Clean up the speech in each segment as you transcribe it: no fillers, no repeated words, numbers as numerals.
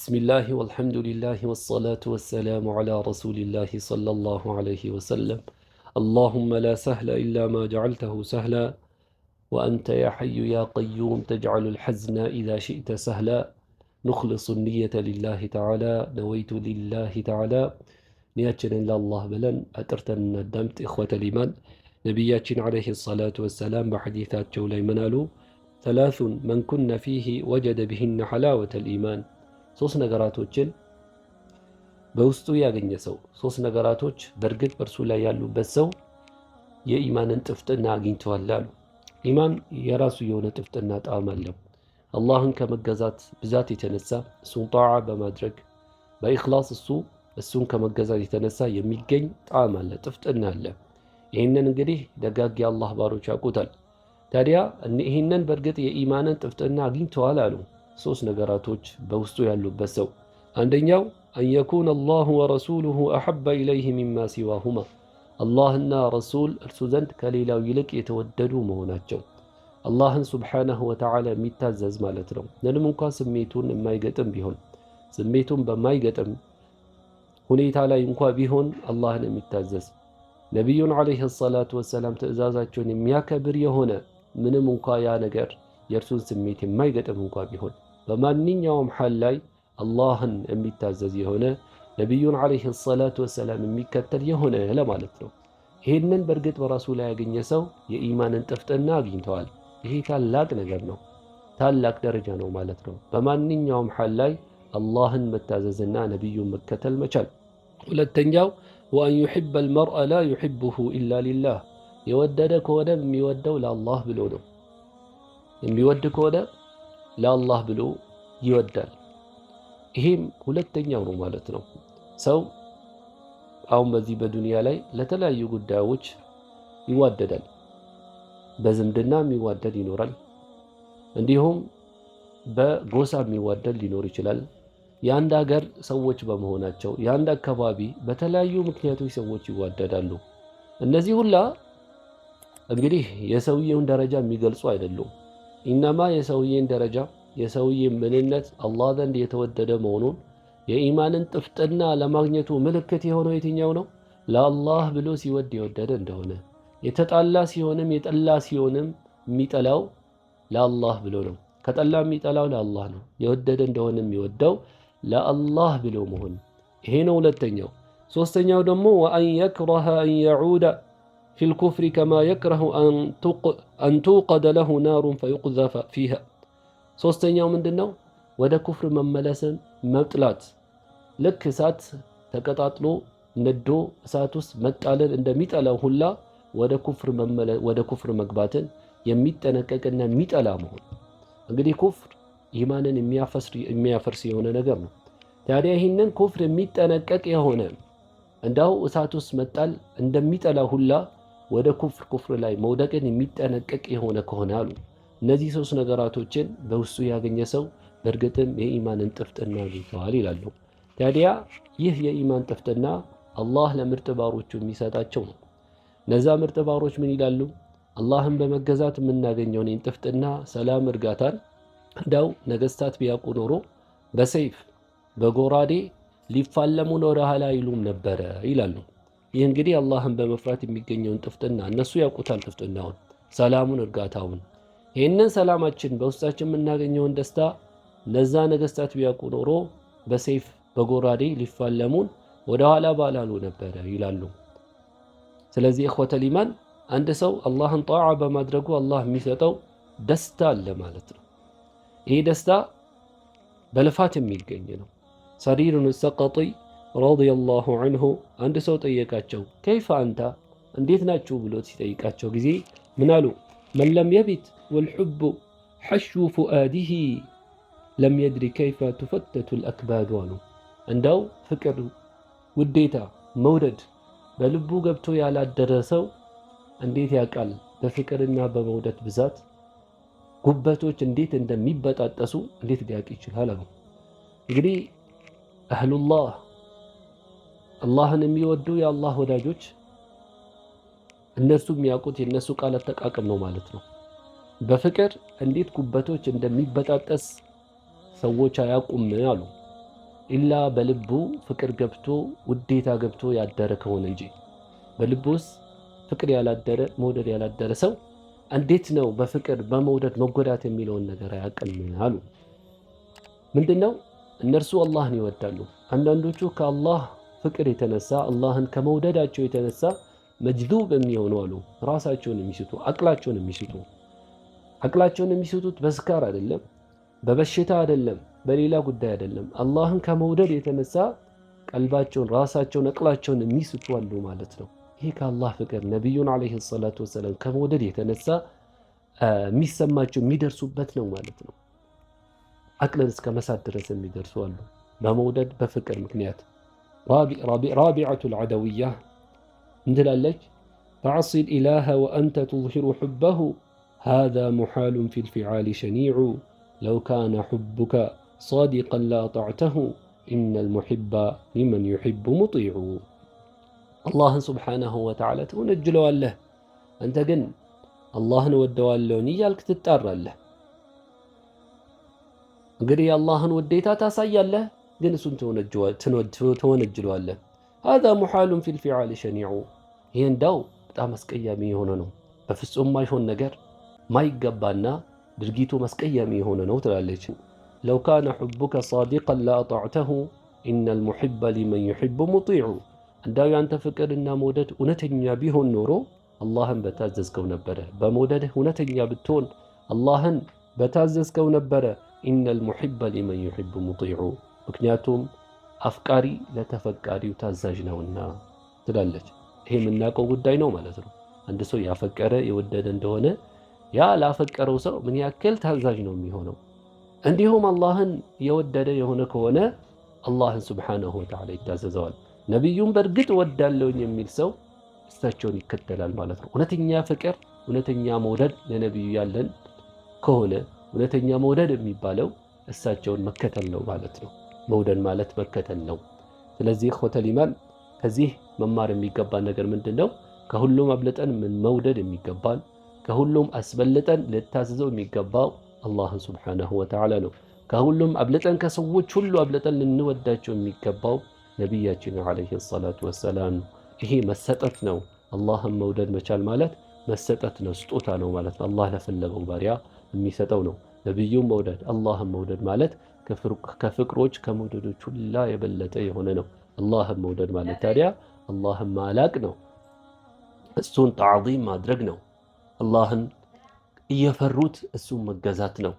بسم الله والحمد لله والصلاة والسلام على رسول الله صلى الله عليه وسلم. اللهم لا سهل إلا ما جعلته سهلا وأنت يا حي يا قيوم تجعل الحزن إذا شئت سهلا. نخلص النية لله تعالى، نويت لله تعالى نياتنا إلا الله بلن أترتن الدمت إخوة الإيمان. نبياتنا عليه الصلاة والسلام بحديثات جولي منالو ثلاث من كن فيه وجد بهن حلاوة الإيمان. ሶስት ነገራቶችን በውስጡ ያገኘ ሰው ሶስት ነገራቶች በእርግጥ በእርሱ ላይ ያሉበት ሰው የኢማንን ጥፍጥና አግኝተዋል አሉ። ኢማን የራሱ የሆነ ጥፍጥና ጣዕም አለው። አላህን ከመገዛት ብዛት የተነሳ እሱን ጣዓ በማድረግ በኢኽላስ እሱን ከመገዛት የተነሳ የሚገኝ ጣዕም አለ፣ ጥፍጥና አለ። ይህንን እንግዲህ ደጋግ የአላህ ባሮች ያውቁታል። ታዲያ ይህንን በእርግጥ የኢማንን ጥፍጥና አግኝተዋል አሉ ሶስት ነገራቶች በውስጡ ያሉበት ሰው። አንደኛው አን የኩነ አላሁ ወረሱሉሁ አሐበ ኢለይህ ሚማ ሲዋሁማ፣ አላህና ረሱል እርሱ ዘንድ ከሌላው ይልቅ የተወደዱ መሆናቸው። አላህን ሱብሓነሁ ወተዓላ የሚታዘዝ ማለት ነው። ምንም እንኳ ስሜቱን የማይገጥም ቢሆን ስሜቱን በማይገጥም ሁኔታ ላይ እንኳ ቢሆን አላህን የሚታዘዝ ነቢዩን ዓለይሂ ሰላቱ ወሰላም ትእዛዛቸውን የሚያከብር የሆነ ምንም እንኳ ያ ነገር የእርሱን ስሜት የማይገጥም እንኳ ቢሆን በማንኛውም ሐል ላይ አላህን የሚታዘዝ የሆነ ነቢዩን ዓለይሂ ሰላቱ ወሰላም የሚከተል የሆነ ለማለት ነው። ይህንን በእርግጥ በራሱ ላይ ያገኘ ሰው የኢማንን ጥፍጥና አግኝተዋል። ይሄ ታላቅ ነገር ነው፣ ታላቅ ደረጃ ነው ማለት ነው። በማንኛውም ሐል ላይ አላህን መታዘዝና ነቢዩን መከተል መቻል። ሁለተኛው ወአን ዩሕበ አልመርአ ላ ዩሕቡሁ ኢላ ሊላህ፣ የወደደ ከሆነ የሚወደው ለአላህ ብሎ ነው። የሚወድ ከሆነ ለአላህ ብሎ ይወዳል። ይሄም ሁለተኛው ነው ማለት ነው። ሰው አሁን በዚህ በዱንያ ላይ ለተለያዩ ጉዳዮች ይዋደዳል። በዝምድና የሚዋደድ ይኖራል። እንዲሁም በጎሳ የሚዋደድ ሊኖር ይችላል። የአንድ ሀገር ሰዎች በመሆናቸው የአንድ አካባቢ በተለያዩ ምክንያቶች ሰዎች ይዋደዳሉ። እነዚህ ሁላ እንግዲህ የሰውየውን ደረጃ የሚገልጹ አይደሉም። ኢነማ የሰውዬን ደረጃ የሰውዬን ምንነት አላህ ዘንድ የተወደደ መሆኑን የኢማንን ጥፍጥና ለማግኘቱ ምልክት የሆነው የትኛው ነው? ለአላህ ብሎ ሲወድ የወደደ እንደሆነ፣ የተጣላ ሲሆንም የጠላ ሲሆንም የሚጠላው ለአላህ ብሎ ነው። ከጠላ የሚጠላው ለአላህ ነው። የወደደ እንደሆነ የሚወደው ለአላህ ብሎ መሆን፣ ይሄ ነው ሁለተኛው። ሶስተኛው ደግሞ ወአን የክረሀ አን የዑደ ፊል ኩፍሪ ከማ የክረሁ አን ቱቀደ ለሁ ናሩን ፈዩቅዘፈ ፊሃ። ሶስተኛው ምንድን ነው? ወደ ኩፍር መመለስን መጥላት። ልክ እሳት ተቀጣጥሎ ነዶ እሳት ውስጥ መጣልን እንደሚጠላው ሁላ ወደ ኩፍር መግባትን የሚጠነቀቅና የሚጠላ መሆን። እንግዲህ ኩፍር ኢማንን የሚያፈርስ የሆነ ነገር ነው። ታዲያ ይህንን ኩፍር የሚጠነቀቅ የሆነ እንዳው እሳት ውስጥ መጣል እንደሚጠላ ሁላ ወደ ኩፍር ላይ መውደቅን የሚጠነቀቅ የሆነ ከሆነ አሉ እነዚህ ሶስት ነገራቶችን በውስጡ ያገኘ ሰው በእርግጥም የኢማንን ጥፍጥና አግኝተዋል ይላሉ። ታዲያ ይህ የኢማን ጥፍጥና አላህ ለምርጥ ባሮቹ የሚሰጣቸው ነው። እነዛ ምርጥ ባሮች ምን ይላሉ? አላህን በመገዛት የምናገኘውን ጥፍጥና፣ ሰላም፣ እርጋታን እንዳው ነገስታት ቢያውቁ ኖሮ በሰይፍ በጎራዴ ሊፋለሙን ወደ ኋላ አይሉም ነበረ ይላሉ። ይህ እንግዲህ አላህን በመፍራት የሚገኘውን ጥፍጥና እነሱ ያውቁታል። ጥፍጥናውን፣ ሰላሙን፣ እርጋታውን ይህንን ሰላማችን በውስጣችን የምናገኘውን ደስታ እነዛ ነገስታት ቢያውቁ ኖሮ በሰይፍ በጎራዴ ሊፋለሙን ወደ ኋላ ባላሉ ነበረ ይላሉ። ስለዚህ እኽወተል ኢማን አንድ ሰው አላህን ጣዓ በማድረጉ አላህ የሚሰጠው ደስታ አለ ማለት ነው። ይህ ደስታ በልፋት የሚገኝ ነው። ሰሪሩን ሰቀጢ ረዲየላሁ ዐንሁ አንድ ሰው ጠየቃቸው፣ ከይፈ አንተ እንዴት ናችሁ ብሎ ሲጠይቃቸው ጊዜ ምን አሉ? መን ለም የቢት ወልሑቡ ሐሹ ፉአዲሂ ለም የድሪ ከይፈ ቱፈተቱል አክባዱ አሉ። እንዳው ፍቅር፣ ውዴታ፣ መውደድ በልቡ ገብቶ ያላደረ ሰው እንዴት ያውቃል በፍቅርና በመውደድ ብዛት ጉበቶች እንዴት እንደሚበጣጠሱ እንዴት ሊያውቅ ይችላል አሉ። እንግዲህ አህሉላህ አላህን የሚወዱ የአላህ ወዳጆች እነሱ የሚያውቁት የነሱ ቃል አጠቃቀም ነው ማለት ነው። በፍቅር እንዴት ጉበቶች እንደሚበጣጠስ ሰዎች አያውቁም አሉ። ኢላ በልቡ ፍቅር ገብቶ ውዴታ ገብቶ ያደረ ከሆነ እንጂ በልቡስ ፍቅር ያላደረ መውደድ ያላደረ ሰው እንዴት ነው በፍቅር በመውደድ መጎዳት የሚለውን ነገር አያውቅም አሉ። ምንድነው? እነርሱ አላህን ይወዳሉ። አንዳንዶቹ ከአላህ ፍቅር የተነሳ አላህን ከመውደዳቸው የተነሳ መጅዙብ የሚሆኑ አሉ። ራሳቸውን የሚስቱ አቅላቸውን የሚስቱ አቅላቸውን የሚስቱት በስካር አይደለም፣ በበሽታ አይደለም፣ በሌላ ጉዳይ አይደለም። አላህን ከመውደድ የተነሳ ቀልባቸውን ራሳቸውን አቅላቸውን የሚስቱ አሉ ማለት ነው። ይሄ ከአላህ ፍቅር ነቢዩን ዓለይሂ ሰላቱ ወሰላም ከመውደድ የተነሳ የሚሰማቸው የሚደርሱበት ነው ማለት ነው። አቅልን እስከ መሳት ድረስ የሚደርሱ አሉ በመውደድ በፍቅር ምክንያት። ራቢዐቱል ዐደውያ እንትላለች ተዐሲ ልኢላሃ ወአንተ ቱዝሂሩ ሑበሁ ሃዛ ሙሓሉን ፊል ፊዓሊ ሸኒዑ ለው ካነ ሑቡከ ሳዲቀን ለአጠዕተሁ ኢነል ሙሒበ ሊመን ዩሒቡ ሙጢዑ። አላህን ስብሓነሁ ወተዓላ ትወነጅለዋለህ፣ አንተ ግን አላህን ወደዋለሁኝ እያልክ ትጣራለህ። እንግዲህ የአላህን ውዴታ ታሳያለህ፣ ግን እሱን ትወነጅለዋለህ። ሃዛ ሙሓሉን ፊል ፊዓሊ ሸኒዑ። ይህ እንዳው በጣም አስቀያሚ የሆነ ነው፣ በፍጹም ማይሆን ነገር ማይገባና ድርጊቱ መስቀያሚ የሆነ ነው ትላለች። ለው ካነ ሑቡከ ሳዲቀን ለአጠዕተሁ ኢነል ሙሒበ ሊመን ዩሒቡ ሙጢዑ። እንዳው ያንተ ፍቅርና መውደድ እውነተኛ ቢሆን ኖሮ አላህን በታዘዝከው ነበረ። በመውደድህ እውነተኛ ብትሆን አላህን በታዘዝከው ነበረ። ኢነል ሙሒበ ሊመን ዩሒቡ ሙጢዑ። ምክንያቱም አፍቃሪ ለተፈቃሪው ታዛዥ ነውና ትላለች። ይሄ የምናውቀው ጉዳይ ነው ማለት ነው። አንድ ሰው ያፈቀረ የወደደ እንደሆነ ያ ላፈቀረው ሰው ምን ያክል ታዛዥ ነው የሚሆነው። እንዲሁም አላህን የወደደ የሆነ ከሆነ አላህን ስብሓነሁ ወተዓላ ይታዘዘዋል። ነቢዩን በእርግጥ ወዳለውኝ የሚል ሰው እሳቸውን ይከተላል ማለት ነው። እውነተኛ ፍቅር እውነተኛ መውደድ ለነቢዩ ያለን ከሆነ እውነተኛ መውደድ የሚባለው እሳቸውን መከተል ነው ማለት ነው። መውደድ ማለት መከተል ነው። ስለዚህ ኢኽወተል ኢማን ከዚህ መማር የሚገባን ነገር ምንድን ነው? ከሁሉም አብልጠን መውደድ የሚገባን ከሁሉም አስበልጠን ልታዘዘው የሚገባው አላህን ስብሓነሁ ወተዓላ ነው። ከሁሉም አብልጠን ከሰዎች ሁሉ አብልጠን ልንወዳቸው የሚገባው ነቢያችን ዓለይሂ ሰላቱ ወሰላም። ይሄ መሰጠት ነው። አላህን መውደድ መቻል ማለት መሰጠት ነው፣ ስጦታ ነው ማለት ነው። አላህ ለፈለገው ባሪያ የሚሰጠው ነው። ነቢዩን መውደድ አላህን መውደድ ማለት ከፍቅሮች ከመውደዶች ሁላ የበለጠ የሆነ ነው። አላህን መውደድ ማለት ታዲያ አላህን ማላቅ ነው። እሱን ተዕዚም ማድረግ ነው። አላህን እየፈሩት እሱን መገዛት ነው።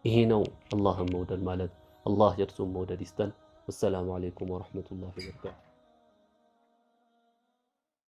ይሄ ነው አላህን መውደድ ማለት። አላህ የእርሱን መውደድ ይስጠን። ወሰላሙ ዓለይኩም ወረሕመቱላሂ ወበረካቱህ።